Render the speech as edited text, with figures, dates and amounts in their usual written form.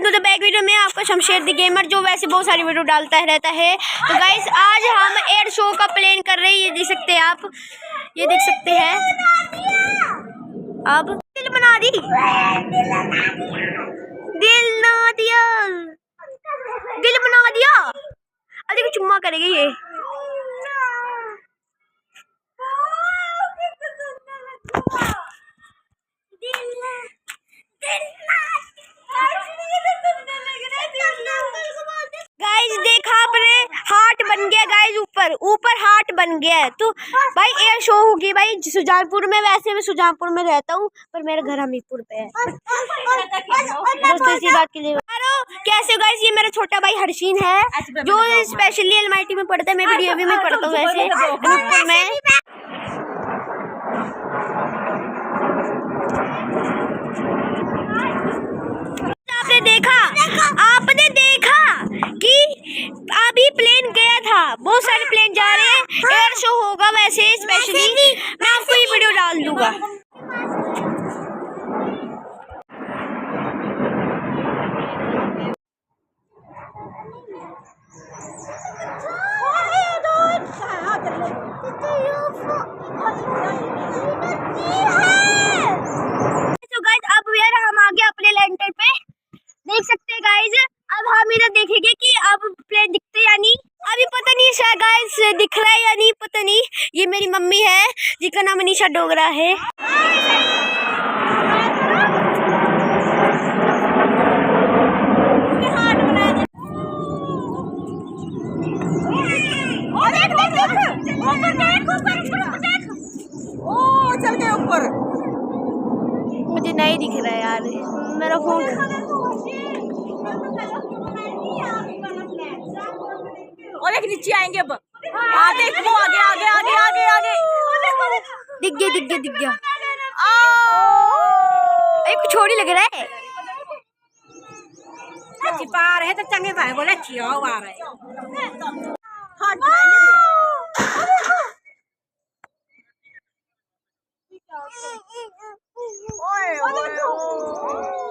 To the back video में आपका Shamsher the gamer, जो वैसे बहुत सारी वीडियो डालता रहता है। तो गाइस आज हम एयर शो का प्लान कर रहे हैं। ये देख सकते हैं आप, ये देख सकते हैं। अब दिल बना दी, दिल ना दिया, दिल बना दिया। अरे देखो चुम्मा करेगी ये। गाइस देखा आपने, हार्ट बन गया गाइस, ऊपर हार्ट बन गया है। तो भाई एयर शो होगी भाई सुजानपुर में। वैसे मैं सुजानपुर में रहता हूँ पर मेरा घर हमीरपुर पे है। दोस्तों इसी बात के लिए कैसे हो गाइस, ये मेरा छोटा भाई हर्षीन है जो स्पेशली एलमाइटी में पढ़ता है। मैं भी डीएवी में पढ़ता हूँ वैसे हमीरपुर में। आपने देखा कि अभी प्लेन गया था, बहुत सारे प्लेन जा रहे हैं। एयर शो होगा वैसे स्पेशली, मैं आपको ये वीडियो डाल दूंगा। तो गाइस अब यार हम आ गए अपने लैंडर पे, देख सकते हैं गाइस। अब हम इधर देखेंगे कि अब प्लेन दिखते या नहीं। अभी पता नहीं शायद गाइस दिख रहा है या नहीं, पता नहीं। ये मेरी मम्मी है जिसका नाम अनीशा डोगरा है। चल गए ऊपर, मुझे नहीं दिख रहा है यार मेरा फोन। और एक नीचे आएंगे अब। आगे आगे आगे आगे आगे आगे दिख गया दिख गया दिख गया। एक छोड़ी लग रहा है। छिपा रहे तो चंगे भाई बोले छिया आ रहे। ओए ओए